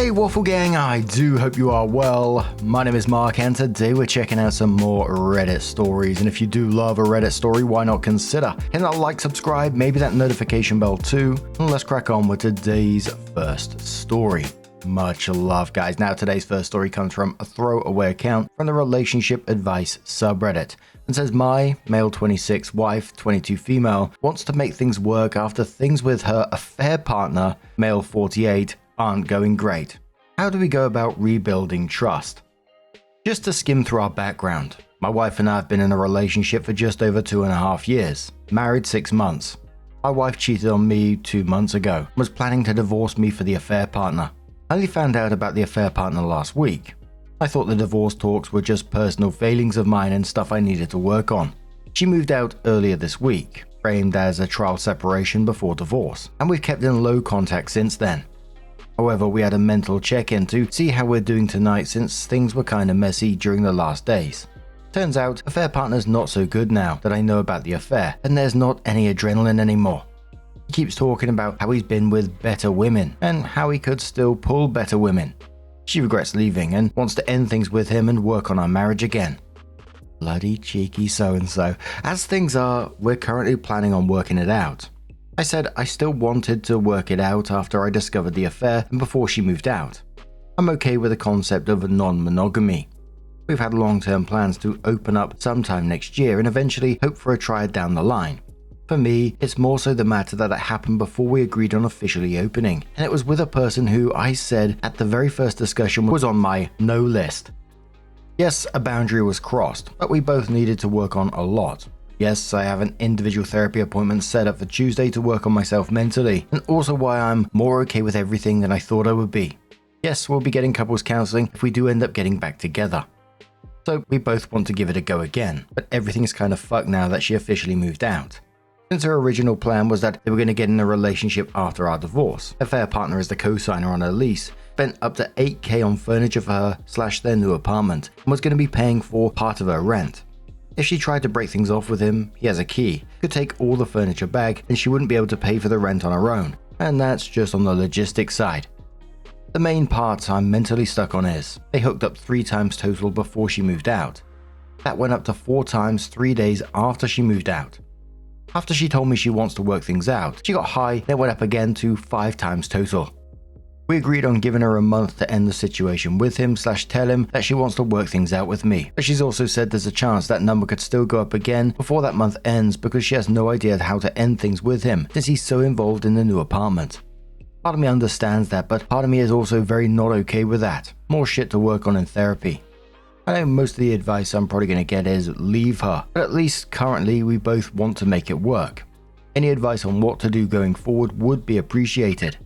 Hey Waffle Gang, I do hope you are well. My name is Mark and today we're checking out some more Reddit stories, and if you do love a Reddit story, why not consider hitting that like, subscribe, maybe that notification bell too, and let's crack on with today's first story. Much love, guys. Now today's first story comes from a throwaway account from the relationship advice subreddit and says, my male 26 wife 22 female wants to make things work after things with her affair partner male 48 aren't going great. How do we go about rebuilding trust? Just to skim through our background, my wife and I have been in a relationship for just over 2.5 years, married 6 months. My wife cheated on me 2 months ago and was planning to divorce me for the affair partner. I only found out about the affair partner last week. I thought the divorce talks were just personal failings of mine and stuff I needed to work on. She moved out earlier this week, framed as a trial separation before divorce, and we've kept in low contact since then. However, we had a mental check-in to see how we're doing tonight since things were kinda messy during the last days. Turns out, affair partner's not so good now that I know about the affair, and there's not any adrenaline anymore. He keeps talking about how he's been with better women, and how he could still pull better women. She regrets leaving and wants to end things with him and work on our marriage again. Bloody cheeky so-and-so. As things are, we're currently planning on working it out. I said I still wanted to work it out after I discovered the affair and before she moved out. I'm okay with the concept of non-monogamy. We've had long-term plans to open up sometime next year and eventually hope for a triad down the line. For me, it's more so the matter that it happened before we agreed on officially opening, and it was with a person who I said at the very first discussion was on my no list. Yes, a boundary was crossed, but we both needed to work on a lot. Yes, I have an individual therapy appointment set up for Tuesday to work on myself mentally, and also why I'm more okay with everything than I thought I would be. Yes, we'll be getting couples counseling if we do end up getting back together. So we both want to give it a go again, but everything's kind of fucked now that she officially moved out. Since her original plan was that they were going to get in a relationship after our divorce, affair partner is the co-signer on her lease, spent up to $8,000 on furniture for her / their new apartment, and was going to be paying for part of her rent. If she tried to break things off with him, he has a key, could take all the furniture back and she wouldn't be able to pay for the rent on her own, and that's just on the logistics side. The main part I'm mentally stuck on is, they hooked up 3 times total before she moved out. That went up to 4 times 3 days after she moved out. After she told me she wants to work things out, she got high, then went up again to 5 times total. We agreed on giving her a month to end the situation with him / tell him that she wants to work things out with me, but she's also said there's a chance that number could still go up again before that month ends because she has no idea how to end things with him since he's so involved in the new apartment. Part of me understands that, but part of me is also very not okay with that. More shit to work on in therapy. I know most of the advice I'm probably going to get is leave her, but at least currently we both want to make it work. Any advice on what to do going forward would be appreciated.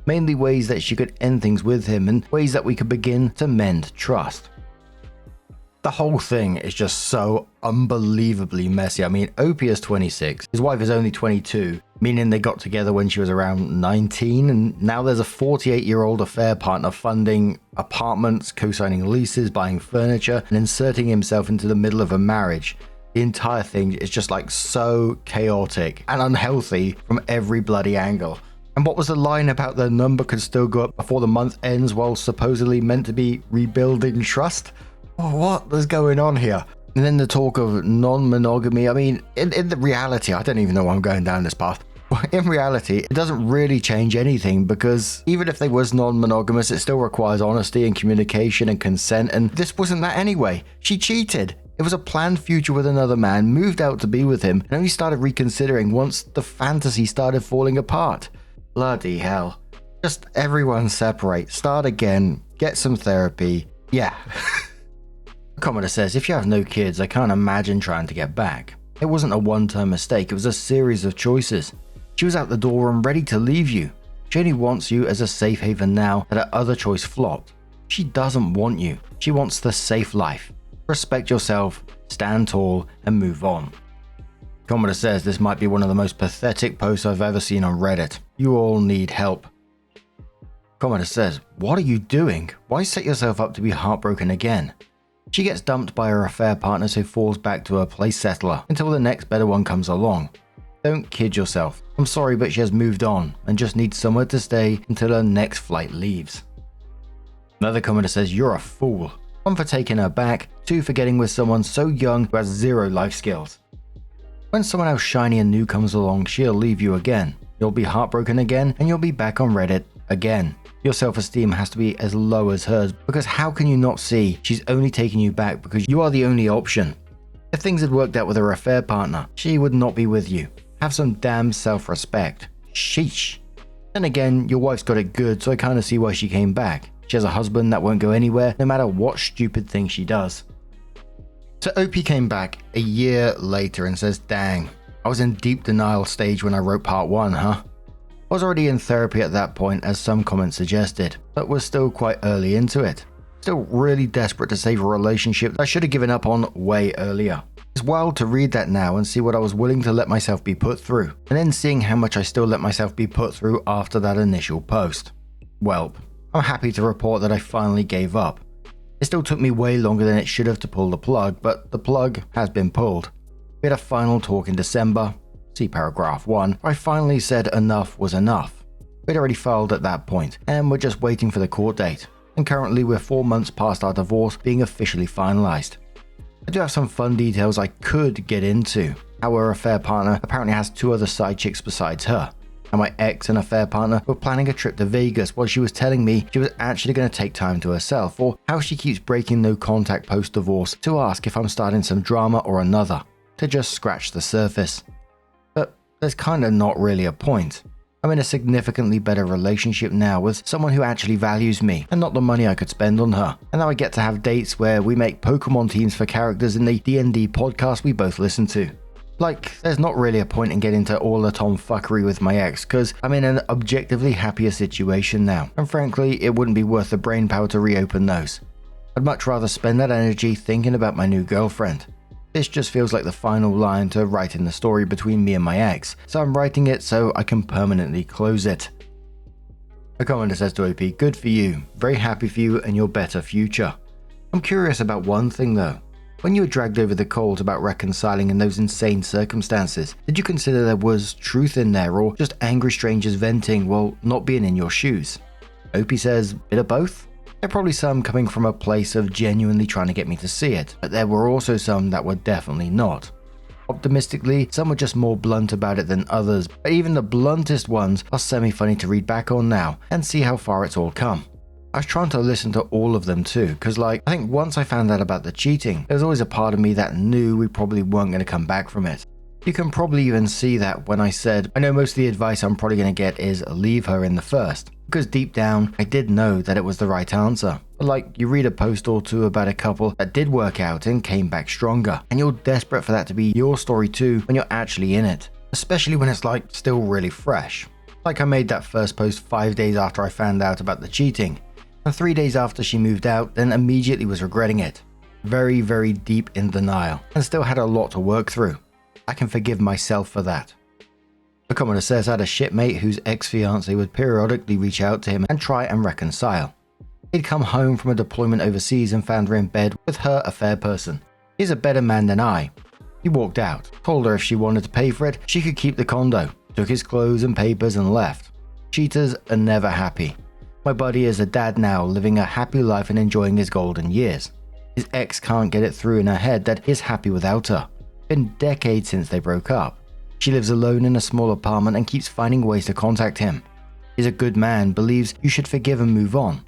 Mainly ways that she could end things with him and ways that we could begin to mend trust. The whole thing is just so unbelievably messy. I mean, Opie is 26, his wife is only 22, meaning they got together when she was around 19, and now there's a 48-year-old affair partner funding apartments, co-signing leases, buying furniture, and inserting himself into the middle of a marriage. The entire thing is just like so chaotic and unhealthy from every bloody angle. And what was the line about the number could still go up before the month ends while supposedly meant to be rebuilding trust? What is going on here? And then the talk of non-monogamy. I mean, in the reality, I don't even know why I'm going down this path. In reality, it doesn't really change anything because even if they was non-monogamous, it still requires honesty and communication and consent, and this wasn't that anyway. She cheated. It was a planned future with another man, moved out to be with him, and only started reconsidering once the fantasy started falling apart. Bloody hell. Just everyone separate, start again, get some therapy. Yeah. Commenter says, if you have no kids, I can't imagine trying to get back. It wasn't a one-time mistake, it was a series of choices. She was out the door and ready to leave you. She only wants you as a safe haven now that her other choice flopped. She doesn't want you. She wants the safe life. Respect yourself, stand tall, and move on. Commenter says this might be one of the most pathetic posts I've ever seen on Reddit. You all need help. Commenter says, what are you doing? Why set yourself up to be heartbroken again? She gets dumped by her affair partner, so falls back to her place settler until the next better one comes along. Don't kid yourself. I'm sorry, but she has moved on and just needs somewhere to stay until her next flight leaves. Another commenter says, "You're a fool. 1 for taking her back, 2 for getting with someone so young who has 0 life skills. When someone else shiny and new comes along, she'll leave you again. You'll be heartbroken again, and you'll be back on Reddit again. Your self-esteem has to be as low as hers, because how can you not see she's only taking you back because you are the only option? If things had worked out with her affair partner, she would not be with you. Have some damn self-respect. Sheesh. Then again, your wife's got it good, so I kind of see why she came back. She has a husband that won't go anywhere, no matter what stupid thing she does." So OP came back a year later and says, "Dang, I was in deep denial stage when I wrote part 1, huh? I was already in therapy at that point, as some comments suggested, but was still quite early into it. Still really desperate to save a relationship that I should have given up on way earlier. It's wild to read that now and see what I was willing to let myself be put through, and then seeing how much I still let myself be put through after that initial post. Welp, I'm happy to report that I finally gave up. It still took me way longer than it should have to pull the plug, but the plug has been pulled. We had a final talk in December, see paragraph 1, where I finally said enough was enough. We'd already filed at that point, and we're just waiting for the court date, and currently we're 4 months past our divorce being officially finalized. I do have some fun details I could get into. How her affair partner apparently has 2 other side chicks besides her. And my ex and affair partner were planning a trip to Vegas while she was telling me she was actually going to take time to herself, or how she keeps breaking no contact post-divorce to ask if I'm starting some drama or another, to just scratch the surface. But there's kinda not really a point. I'm in a significantly better relationship now with someone who actually values me and not the money I could spend on her. And now I get to have dates where we make Pokemon teams for characters in the D&D podcast we both listen to. Like, there's not really a point in getting into all the tomfuckery with my ex, because I'm in an objectively happier situation now, and frankly, it wouldn't be worth the brainpower to reopen those. I'd much rather spend that energy thinking about my new girlfriend. This just feels like the final line to write in the story between me and my ex, so I'm writing it so I can permanently close it. A commenter says to OP, "Good for you, very happy for you and your better future. I'm curious about one thing though. When you were dragged over the coals about reconciling in those insane circumstances, did you consider there was truth in there, or just angry strangers venting while not being in your shoes?" OP says, "Bit of both. There are probably some coming from a place of genuinely trying to get me to see it, but there were also some that were definitely not. Optimistically, some were just more blunt about it than others, but even the bluntest ones are semi-funny to read back on now and see how far it's all come. I was trying to listen to all of them too, because I think once I found out about the cheating, there was always a part of me that knew we probably weren't going to come back from it. You can probably even see that when I said, I know most of the advice I'm probably going to get is leave her in the first, because deep down, I did know that it was the right answer. But you read a post or two about a couple that did work out and came back stronger, and you're desperate for that to be your story too when you're actually in it, especially when it's still really fresh. I made that first post 5 days after I found out about the cheating, and 3 days after she moved out, then immediately was regretting it. Very, very deep in denial, and still had a lot to work through. I can forgive myself for that. A commenter says I had a shipmate whose ex-fiancé would periodically reach out to him and try and reconcile. He'd come home from a deployment overseas and found her in bed with her affair person. He's a better man than I. He walked out, told her if she wanted to pay for it, she could keep the condo, took his clothes and papers and left. Cheaters are never happy. My buddy is a dad now, living a happy life and enjoying his golden years. His ex can't get it through in her head that he's happy without her. Been decades since they broke up. She lives alone in a small apartment and keeps finding ways to contact him. He's a good man, believes you should forgive and move on.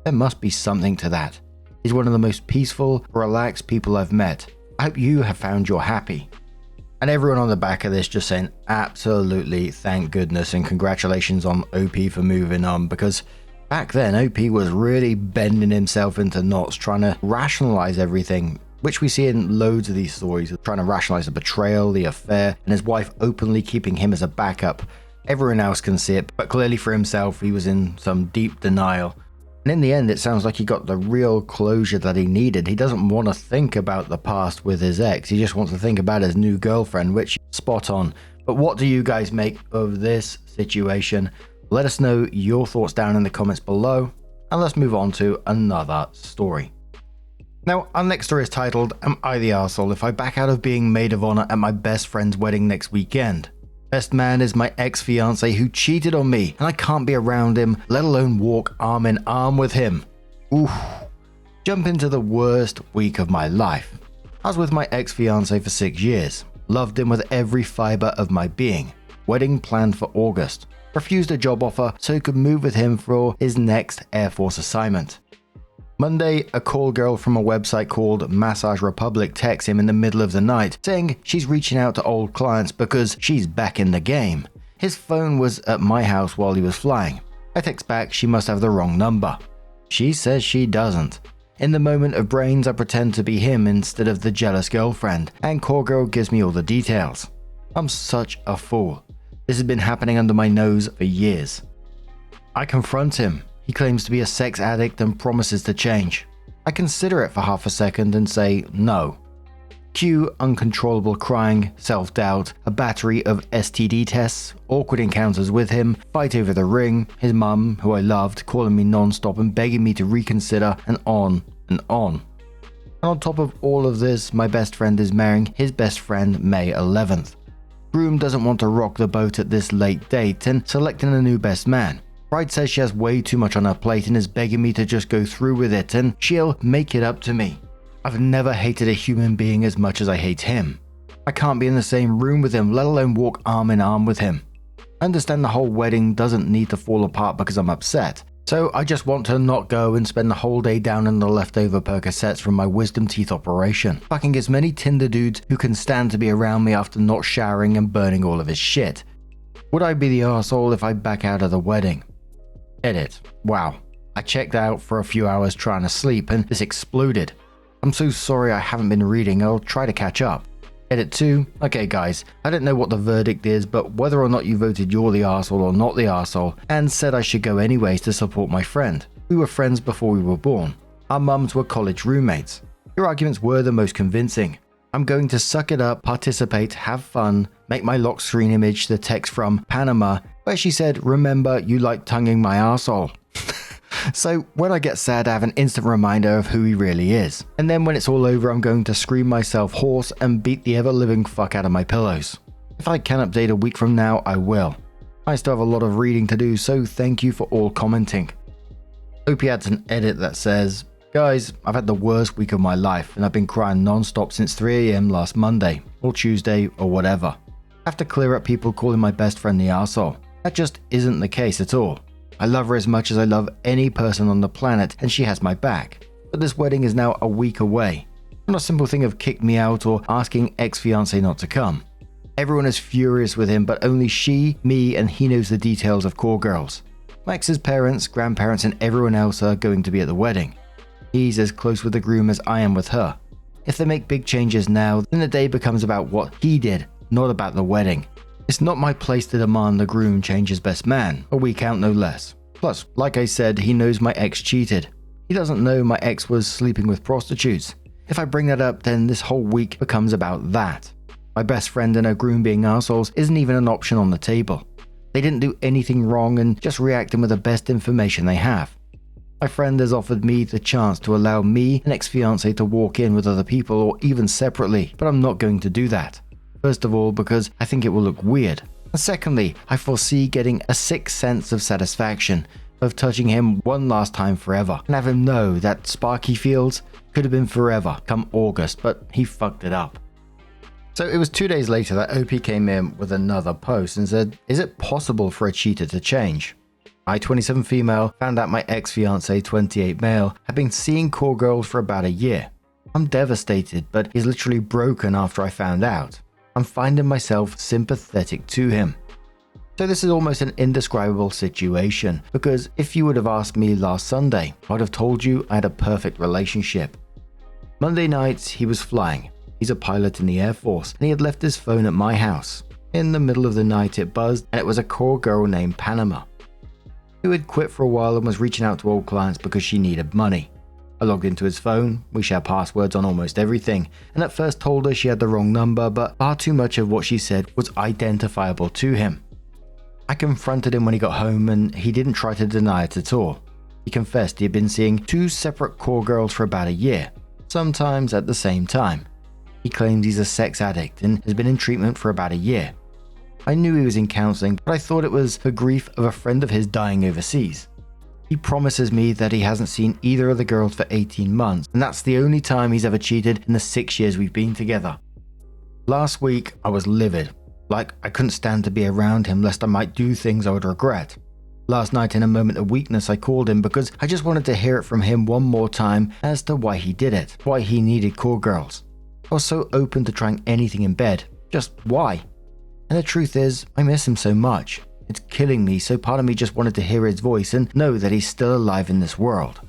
There must be something to that. He's one of the most peaceful, relaxed people I've met. I hope you have found your happy." And everyone on the back of this just saying absolutely thank goodness and congratulations on OP for moving on, because back then OP was really bending himself into knots trying to rationalize everything, which we see in loads of these stories, trying to rationalize the betrayal, the affair, and his wife openly keeping him as a backup. Everyone else can see it, but clearly for himself, he was in some deep denial. And in the end, it sounds like he got the real closure that he needed. He doesn't want to think about the past with his ex. He just wants to think about his new girlfriend, which is spot on. But what do you guys make of this situation? Let us know your thoughts down in the comments below, and let's move on to another story. Now, our next story is titled, "Am I the arsehole if I back out of being maid of honor at my best friend's wedding next weekend? Best man is my ex-fiancé who cheated on me, and I can't be around him, let alone walk arm in arm with him." Oof. Jump into the worst week of my life. I was with my ex-fiancé for 6 years. Loved him with every fiber of my being. Wedding planned for August. Refused a job offer so he could move with him for his next Air Force assignment. Monday, a call girl from a website called Massage Republic texts him in the middle of the night saying she's reaching out to old clients because she's back in the game. His phone was at my house while he was flying. I text back she must have the wrong number. She says she doesn't. In the moment of brains, I pretend to be him instead of the jealous girlfriend, and call girl gives me all the details. I'm such a fool. This has been happening under my nose for years. I confront him. He claims to be a sex addict and promises to change. I consider it for half a second and say no. Cue uncontrollable crying, self-doubt, a battery of STD tests, awkward encounters with him, fight over the ring, his mum, who I loved, calling me non-stop and begging me to reconsider, and on and on. And on top of all of this, my best friend is marrying his best friend May 11th. Groom doesn't want to rock the boat at this late date and selecting a new best man. Bride says she has way too much on her plate and is begging me to just go through with it and she'll make it up to me. I've never hated a human being as much as I hate him. I can't be in the same room with him, let alone walk arm in arm with him. I understand the whole wedding doesn't need to fall apart because I'm upset, so I just want to not go and spend the whole day down in the leftover Percocets from my wisdom teeth operation, fucking as many Tinder dudes who can stand to be around me after not showering and burning all of his shit. Would I be the arsehole if I back out of the wedding? Edit. Wow. I checked out for a few hours trying to sleep and this exploded. I'm so sorry I haven't been reading, I'll try to catch up. Edit 2. Okay guys, I don't know what the verdict is, but whether or not you voted you're the arsehole or not the arsehole, and said I should go anyways to support my friend. We were friends before we were born. Our mums were college roommates. Your arguments were the most convincing. I'm going to suck it up, participate, have fun, make my lock screen image the text from Panama, where she said, remember you like tonguing my arsehole. So when I get sad, I have an instant reminder of who he really is. And then when it's all over, I'm going to scream myself hoarse and beat the ever-living fuck out of my pillows. If I can update a week from now, I will. I still have a lot of reading to do, so thank you for all commenting. Opie adds an edit that says, guys, I've had the worst week of my life and I've been crying non-stop since 3 AM last Monday, or Tuesday, or whatever. I have to clear up people calling my best friend the arsehole. That just isn't the case at all. I love her as much as I love any person on the planet and she has my back. But this wedding is now a week away. Not a simple thing of kick me out or asking ex-fiancé not to come. Everyone is furious with him, but only she, me, and he knows the details of call girls. My ex's parents, grandparents, and everyone else are going to be at the wedding. He's as close with the groom as I am with her. If they make big changes now, then the day becomes about what he did, not about the wedding. It's not my place to demand the groom change his best man, a week out no less. Plus, like I said, he knows my ex cheated. He doesn't know my ex was sleeping with prostitutes. If I bring that up, then this whole week becomes about that. My best friend and her groom being assholes isn't even an option on the table. They didn't do anything wrong and just reacting with the best information they have. My friend has offered me the chance to allow me and ex-fiancé to walk in with other people or even separately, but I'm not going to do that. First of all, because I think it will look weird. And secondly, I foresee getting a sick sense of satisfaction of touching him one last time forever and have him know that spark he feels could have been forever come August, but he fucked it up. So it was 2 days later that OP came in with another post and said, is it possible for a cheater to change? I, 27 female, found out my ex-fiancé, 28 male, had been seeing call girls for about a year. I'm devastated, but he's literally broken after I found out. I'm finding myself sympathetic to him. So this is almost an indescribable situation, because if you would have asked me last Sunday, I'd have told you I had a perfect relationship. Monday nights, he was flying. He's a pilot in the Air Force, and he had left his phone at my house. In the middle of the night it buzzed, and it was a call girl named Panama, who had quit for a while and was reaching out to old clients because she needed money. I logged into his phone, we share passwords on almost everything, and at first told her she had the wrong number, but far too much of what she said was identifiable to him. I confronted him when he got home and he didn't try to deny it at all. He confessed he had been seeing 2 separate call girls for about a year, sometimes at the same time. He claims he's a sex addict and has been in treatment for about a year. I knew he was in counseling, but I thought it was for grief of a friend of his dying overseas. He promises me that he hasn't seen either of the girls for 18 months, and that's the only time he's ever cheated in the 6 years we've been together. Last week, I was livid. Like, I couldn't stand to be around him lest I might do things I would regret. Last night, in a moment of weakness, I called him because I just wanted to hear it from him one more time as to why he did it, why he needed call girls. I was so open to trying anything in bed. Just why? And the truth is, I miss him so much. It's killing me, so part of me just wanted to hear his voice and know that he's still alive in this world.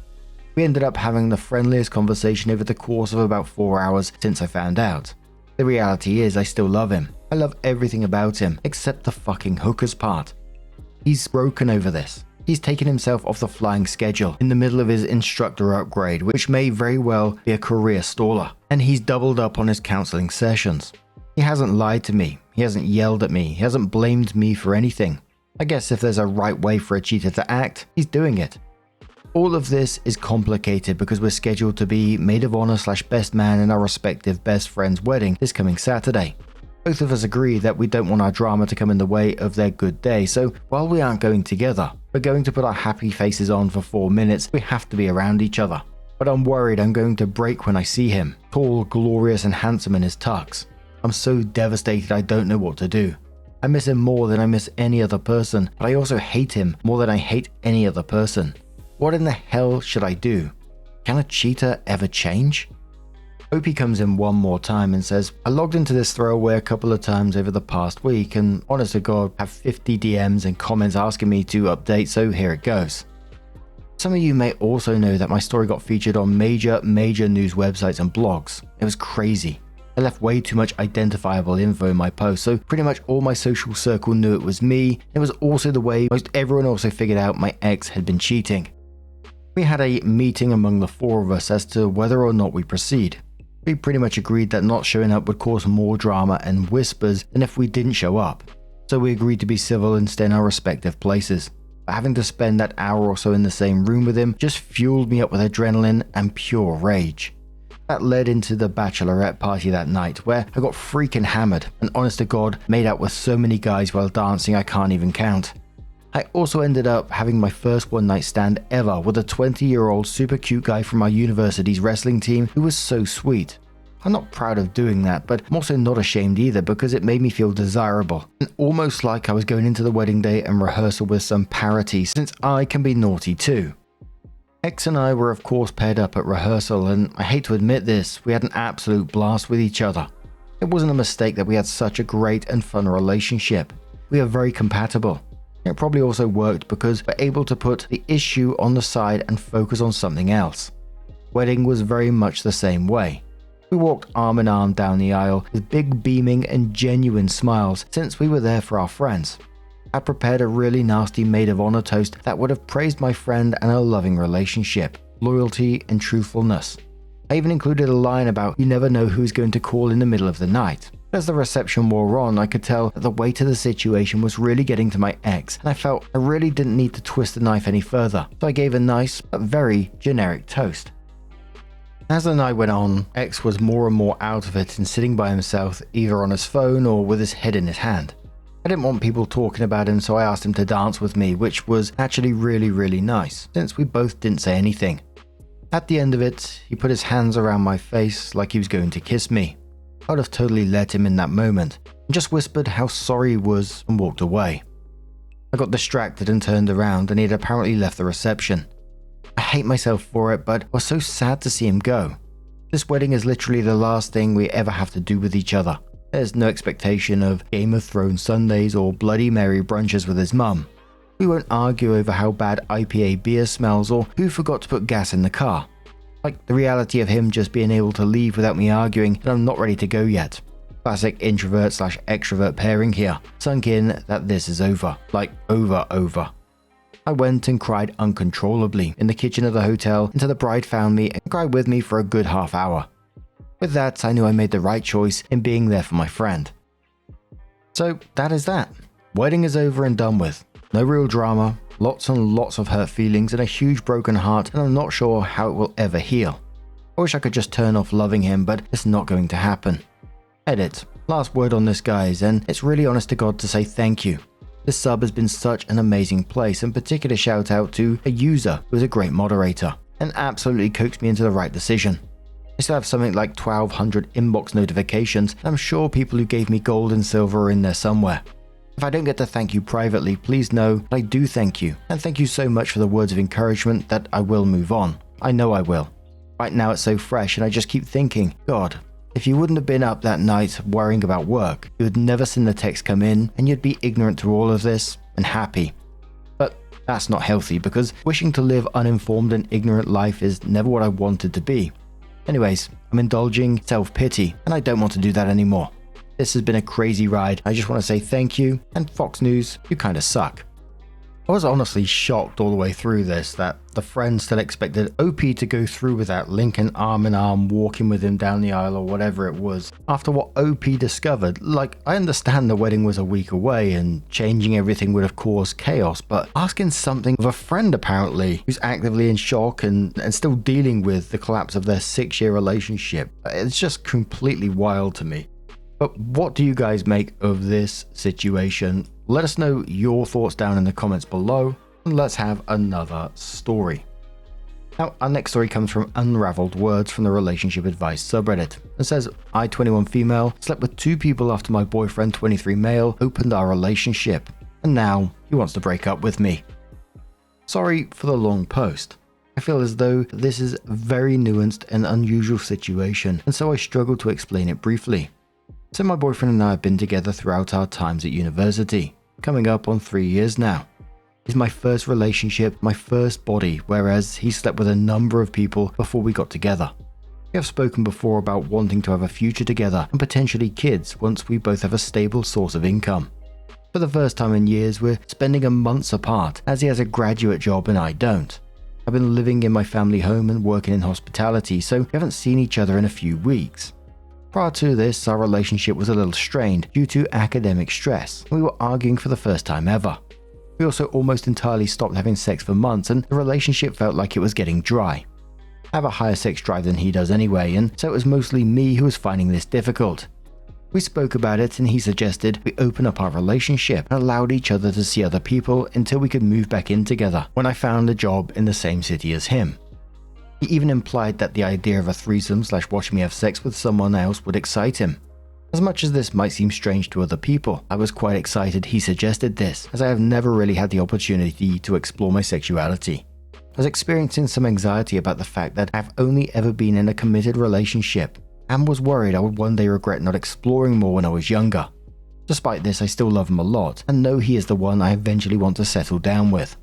We ended up having the friendliest conversation over the course of about 4 hours since I found out. The reality is I still love him. I love everything about him, except the fucking hookers part. He's broken over this. He's taken himself off the flying schedule in the middle of his instructor upgrade, which may very well be a career staller, and he's doubled up on his counseling sessions. He hasn't lied to me, he hasn't yelled at me, he hasn't blamed me for anything. I guess if there's a right way for a cheater to act, he's doing it. All of this is complicated because we're scheduled to be maid of honor / best man in our respective best friend's wedding this coming Saturday. Both of us agree that we don't want our drama to come in the way of their good day, so while we aren't going together, we're going to put our happy faces on for 4 minutes. We have to be around each other. But I'm worried I'm going to break when I see him, tall, glorious and handsome in his tux. I'm so devastated I don't know what to do. I miss him more than I miss any other person, but I also hate him more than I hate any other person. What in the hell should I do? Can a cheater ever change? Opie comes in one more time and says, I logged into this throwaway a couple of times over the past week and honest to God have 50 DMs and comments asking me to update, so here it goes. Some of you may also know that my story got featured on major news websites and blogs. It was crazy. I left way too much identifiable info in my post, so pretty much all my social circle knew it was me. It was also the way most everyone also figured out my ex had been cheating. We had a meeting among the 4 of us as to whether or not we proceed. We pretty much agreed that not showing up would cause more drama and whispers than if we didn't show up, so we agreed to be civil and stay in our respective places. But having to spend that hour or so in the same room with him just fueled me up with adrenaline and pure rage. That led into the bachelorette party that night, where I got freaking hammered and honest to God made out with so many guys while dancing I can't even count. I also ended up having my first one night stand ever with a 20-year-old super cute guy from our university's wrestling team who was so sweet. I'm not proud of doing that, but I'm also not ashamed either because it made me feel desirable and almost like I was going into the wedding day and rehearsal with some parity, since I can be naughty too. X and I were of course paired up at rehearsal, and I hate to admit this, we had an absolute blast with each other. It wasn't a mistake that we had such a great and fun relationship. We are very compatible. It probably also worked because we're able to put the issue on the side and focus on something else. Wedding was very much the same way. We walked arm in arm down the aisle with big beaming and genuine smiles since we were there for our friends. I prepared a really nasty maid of honor toast that would have praised my friend and our loving relationship, loyalty and truthfulness. I even included a line about you never know who's going to call in the middle of the night. As the reception wore on, I could tell that the weight of the situation was really getting to my ex, and I felt I really didn't need to twist the knife any further, so I gave a nice but very generic toast. As the night went on, X was more and more out of it and sitting by himself, either on his phone or with his head in his hand. I didn't want people talking about him, so I asked him to dance with me, which was actually really nice, since we both didn't say anything. At the end of it, he put his hands around my face like he was going to kiss me. I would have totally let him in that moment, and just whispered how sorry he was and walked away. I got distracted and turned around, and he had apparently left the reception. I hate myself for it, but I was so sad to see him go. This wedding is literally the last thing we ever have to do with each other. There's no expectation of Game of Thrones Sundays or Bloody Mary brunches with his mum. We won't argue over how bad IPA beer smells or who forgot to put gas in the car. Like the reality of him just being able to leave without me arguing that I'm not ready to go yet. Classic introvert / extrovert pairing here, sunk in that this is over. Like over. I went and cried uncontrollably in the kitchen of the hotel until the bride found me and cried with me for a good half hour. With that, I knew I made the right choice in being there for my friend. So that is that. Wedding is over and done with. No real drama, lots and lots of hurt feelings and a huge broken heart, and I'm not sure how it will ever heal. I wish I could just turn off loving him, but it's not going to happen. Edit. Last word on this, guys, and it's really honest to God to say thank you. This sub has been such an amazing place, and particular shout out to a user who was a great moderator and absolutely coaxed me into the right decision. I still have something like 1200 inbox notifications, and I'm sure people who gave me gold and silver are in there somewhere. If I don't get to thank you privately, please know that I do thank you, and thank you so much for the words of encouragement that I will move on. I know I will. Right now it's so fresh, and I just keep thinking, God, if you wouldn't have been up that night worrying about work, you would never seen the text come in, and you'd be ignorant to all of this and happy. But that's not healthy, because wishing to live uninformed and ignorant life is never what I wanted to be. Anyways, I'm indulging self-pity, and I don't want to do that anymore. This has been a crazy ride. I just want to say thank you, and Fox News, you kinda suck. I was honestly shocked all the way through this that the friend still expected OP to go through with that Lincoln arm in arm walking with him down the aisle or whatever it was after what OP discovered. Like, I understand the wedding was a week away and changing everything would have caused chaos, but asking something of a friend apparently who's actively in shock and still dealing with the collapse of their 6-year relationship, it's just completely wild to me. But what do you guys make of this situation? Let us know your thoughts down in the comments below, and let's have another story. Now, our next story comes from Unraveled Words from the Relationship Advice subreddit. It says, I, 21 female, slept with 2 people after my boyfriend, 23 male, opened our relationship, and now he wants to break up with me. Sorry for the long post. I feel as though this is a very nuanced and unusual situation, and so I struggle to explain it briefly. So my boyfriend and I have been together throughout our times at university, coming up on 3 years now. He's my first relationship, my first body, whereas he slept with a number of people before we got together. We have spoken before about wanting to have a future together and potentially kids once we both have a stable source of income. For the first time in years, we're spending a month apart as he has a graduate job and I don't. I've been living in my family home and working in hospitality, so we haven't seen each other in a few weeks. Prior to this, our relationship was a little strained due to academic stress. We were arguing for the first time ever. We also almost entirely stopped having sex for months, and the relationship felt like it was getting dry. I have a higher sex drive than he does anyway, and so it was mostly me who was finding this difficult. We spoke about it and he suggested we open up our relationship and allowed each other to see other people until we could move back in together when I found a job in the same city as him. He even implied that the idea of a threesome / watching me have sex with someone else would excite him. As much as this might seem strange to other people, I was quite excited he suggested this, as I have never really had the opportunity to explore my sexuality. I was experiencing some anxiety about the fact that I've only ever been in a committed relationship, and was worried I would one day regret not exploring more when I was younger. Despite this, I still love him a lot, and know he is the one I eventually want to settle down with.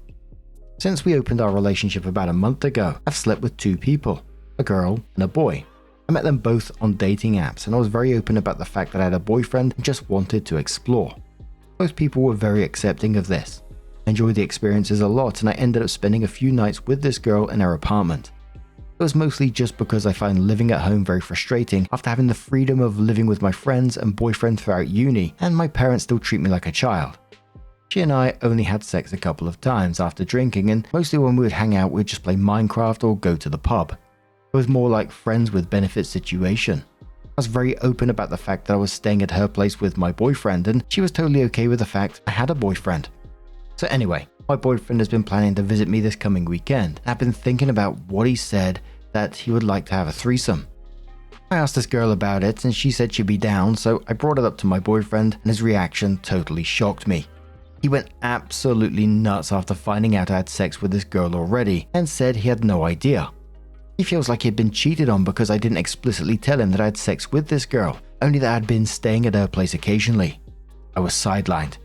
Since we opened our relationship about a month ago, I've slept with 2 people, a girl and a boy. I met them both on dating apps, and I was very open about the fact that I had a boyfriend and just wanted to explore. Both people were very accepting of this. I enjoyed the experiences a lot, and I ended up spending a few nights with this girl in her apartment. It was mostly just because I find living at home very frustrating after having the freedom of living with my friends and boyfriend throughout uni, and my parents still treat me like a child. She and I only had sex a couple of times after drinking, and mostly when we would hang out we'd just play Minecraft or go to the pub. It was more like friends with benefits situation. I was very open about the fact that I was staying at her place with my boyfriend, and she was totally okay with the fact I had a boyfriend. So anyway, my boyfriend has been planning to visit me this coming weekend, and I've been thinking about what he said that he would like to have a threesome. I asked this girl about it and she said she'd be down, so I brought it up to my boyfriend and his reaction totally shocked me. He went absolutely nuts after finding out I had sex with this girl already and said he had no idea. He feels like he'd been cheated on because I didn't explicitly tell him that I had sex with this girl, only that I'd been staying at her place occasionally. I was sidelined.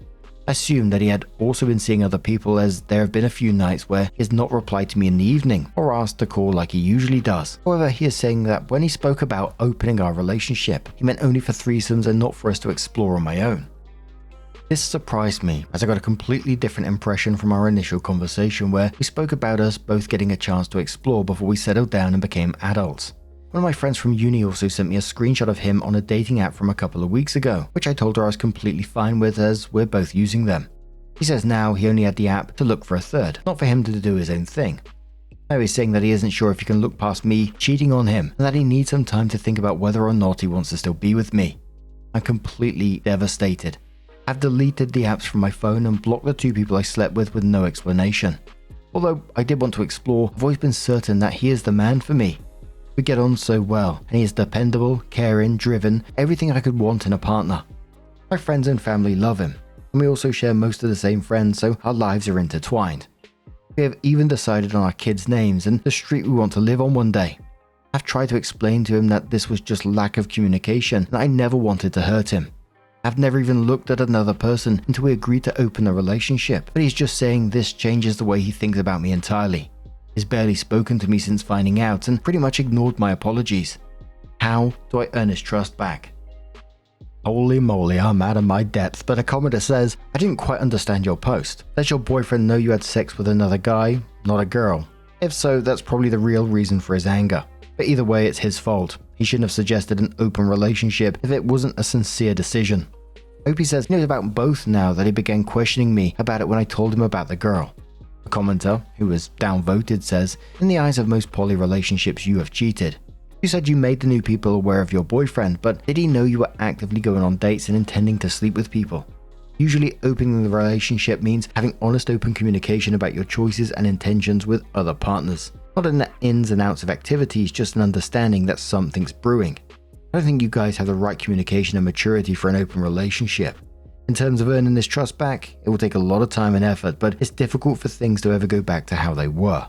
I assumed that he had also been seeing other people, as there have been a few nights where he has not replied to me in the evening or asked to call like he usually does. However, he is saying that when he spoke about opening our relationship, he meant only for threesomes and not for us to explore on my own. This surprised me, as I got a completely different impression from our initial conversation where we spoke about us both getting a chance to explore before we settled down and became adults. One of my friends from uni also sent me a screenshot of him on a dating app from a couple of weeks ago, which I told her I was completely fine with as we're both using them. He says now he only had the app to look for a third, not for him to do his own thing. Now he's saying that he isn't sure if he can look past me cheating on him and that he needs some time to think about whether or not he wants to still be with me. I'm completely devastated. I've deleted the apps from my phone and blocked the 2 people I slept with no explanation. Although I did want to explore, I've always been certain that he is the man for me. We get on so well, and he is dependable, caring, driven, everything I could want in a partner. My friends and family love him, and we also share most of the same friends, so our lives are intertwined. We have even decided on our kids' names and the street we want to live on one day. I've tried to explain to him that this was just lack of communication and I never wanted to hurt him. I've never even looked at another person until we agreed to open a relationship, but he's just saying this changes the way he thinks about me entirely. He's barely spoken to me since finding out and pretty much ignored my apologies. How do I earn his trust back? Holy moly, I'm out of my depth, but a commenter says, I didn't quite understand your post. Does your boyfriend know you had sex with another guy, not a girl? If so, that's probably the real reason for his anger. But either way, it's his fault. He shouldn't have suggested an open relationship if it wasn't a sincere decision. Opie says he knows about both now that he began questioning me about it when I told him about the girl. A commenter, who was downvoted, says, in the eyes of most poly relationships, you have cheated. You said you made the new people aware of your boyfriend, but did he know you were actively going on dates and intending to sleep with people? Usually opening the relationship means having honest open communication about your choices and intentions with other partners. Not in the ins and outs of activities, just an understanding that something's brewing. I don't think you guys have the right communication and maturity for an open relationship. In terms of earning this trust back, it will take a lot of time and effort, but it's difficult for things to ever go back to how they were.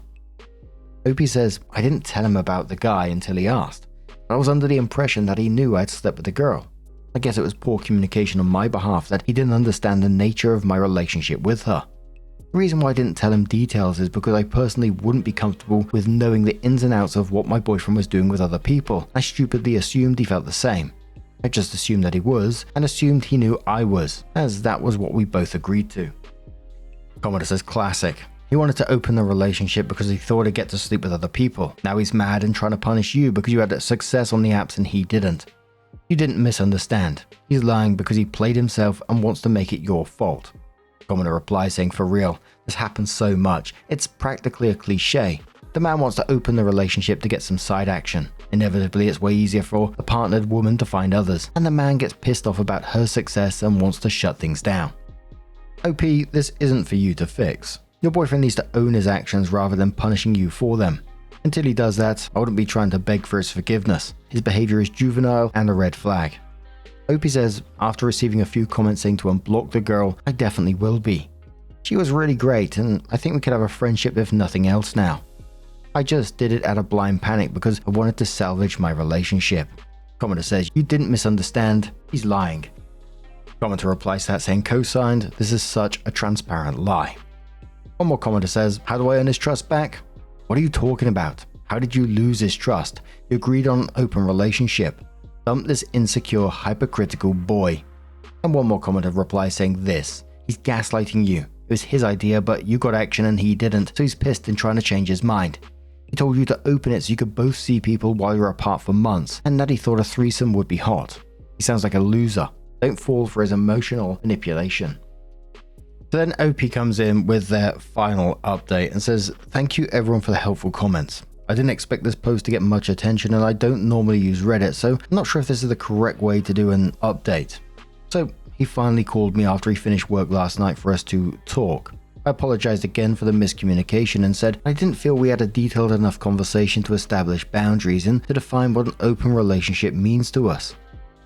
Opie says, I didn't tell him about the guy until he asked, but I was under the impression that he knew I'd slept with the girl. I guess it was poor communication on my behalf that he didn't understand the nature of my relationship with her. The reason why I didn't tell him details is because I personally wouldn't be comfortable with knowing the ins and outs of what my boyfriend was doing with other people. I stupidly assumed he felt the same. I just assumed that he was, and assumed he knew I was, as that was what we both agreed to. Commenter says classic. He wanted to open the relationship because he thought he'd get to sleep with other people. Now he's mad and trying to punish you because you had success on the apps and he didn't. You didn't misunderstand. He's lying because he played himself and wants to make it your fault. Commenter replies saying, for real, this happens so much, it's practically a cliche. The man wants to open the relationship to get some side action. Inevitably, it's way easier for the partnered woman to find others, and the man gets pissed off about her success and wants to shut things down. OP, this isn't for you to fix. Your boyfriend needs to own his actions rather than punishing you for them. Until he does that, I wouldn't be trying to beg for his forgiveness. His behavior is juvenile and a red flag. Opie says, after receiving a few comments saying to unblock the girl, I definitely will be. She was really great, and I think we could have a friendship if nothing else now. I just did it out of blind panic because I wanted to salvage my relationship. Commenter says, you didn't misunderstand, he's lying. Commenter replies to that saying, co-signed, this is such a transparent lie. One more commenter says, how do I earn his trust back? What are you talking about? How did you lose his trust? You agreed on an open relationship. Dump this insecure, hypercritical boy. And one more commenter replies saying this, he's gaslighting you. It was his idea, but you got action and he didn't, so he's pissed and trying to change his mind. He told you to open it so you could both see people while you were apart for months, and that he thought a threesome would be hot. He sounds like a loser. Don't fall for his emotional manipulation. So then OP comes in with their final update and says, thank you everyone for the helpful comments. I didn't expect this post to get much attention and I don't normally use Reddit, so I'm not sure if this is the correct way to do an update. So he finally called me after he finished work last night for us to talk. I apologized again for the miscommunication and said I didn't feel we had a detailed enough conversation to establish boundaries and to define what an open relationship means to us.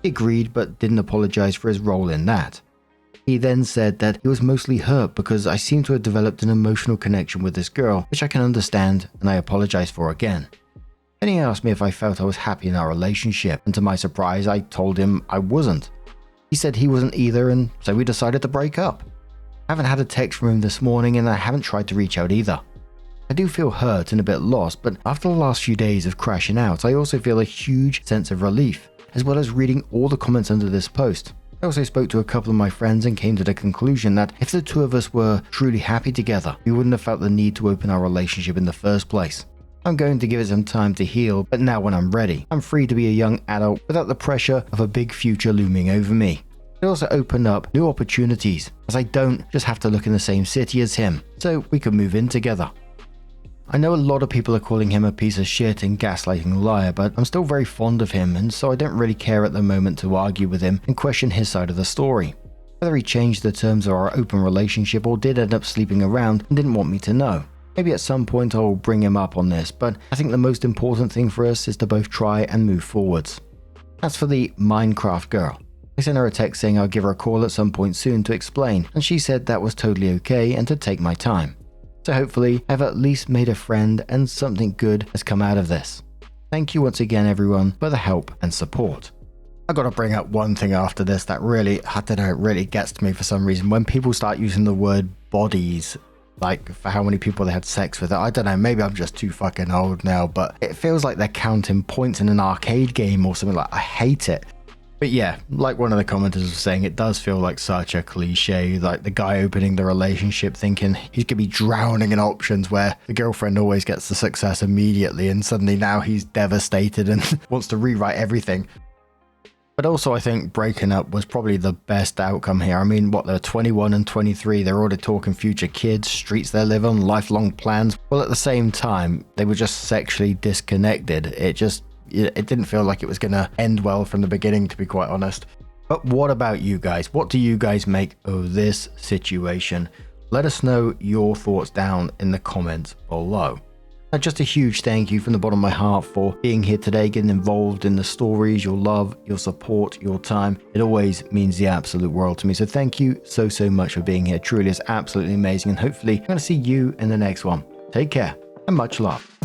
He agreed but didn't apologize for his role in that. He then said that he was mostly hurt because I seemed to have developed an emotional connection with this girl, which I can understand and I apologized for again. Then he asked me if I felt I was happy in our relationship, and to my surprise I told him I wasn't. He said he wasn't either, and so we decided to break up. I haven't had a text from him this morning and I haven't tried to reach out either. I do feel hurt and a bit lost, but after the last few days of crashing out, I also feel a huge sense of relief, as well as reading all the comments under this post. I also spoke to a couple of my friends and came to the conclusion that if the two of us were truly happy together, we wouldn't have felt the need to open our relationship in the first place. I'm going to give it some time to heal, but now when I'm ready, I'm free to be a young adult without the pressure of a big future looming over me. It also opened up new opportunities, as I don't just have to look in the same city as him, so we could move in together. I know a lot of people are calling him a piece of shit and gaslighting liar, but I'm still very fond of him, and so I don't really care at the moment to argue with him and question his side of the story. Whether he changed the terms of our open relationship or did end up sleeping around and didn't want me to know. Maybe at some point I'll bring him up on this, but I think the most important thing for us is to both try and move forwards. As for the Minecraft girl, I sent her a text saying I'll give her a call at some point soon to explain, and she said that was totally okay and to take my time. So hopefully I've at least made a friend and something good has come out of this. Thank you once again everyone for the help and support. I gotta bring up one thing after this that really, I don't know, it really gets to me for some reason. When people start using the word bodies, like for how many people they had sex with, I don't know, maybe I'm just too fucking old now, but it feels like they're counting points in an arcade game or something. Like, I hate it. But yeah, like one of the commenters was saying, it does feel like such a cliche, like the guy opening the relationship thinking he's gonna be drowning in options where the girlfriend always gets the success immediately and suddenly now he's devastated and wants to rewrite everything. But also I think breaking up was probably the best outcome here. I mean, what, they're 21 and 23, they're already talking future kids, streets they live on, lifelong plans. Well, at the same time, they were just sexually disconnected. It didn't feel like it was going to end well from the beginning, to be quite honest. But what about you guys? What do you guys make of this situation? Let us know your thoughts down in the comments below. Now, just a huge thank you from the bottom of my heart for being here today, getting involved in the stories, your love, your support, your time. It always means the absolute world to me. So thank you so much for being here. Truly is absolutely amazing. And hopefully I'm going to see you in the next one. Take care and much love.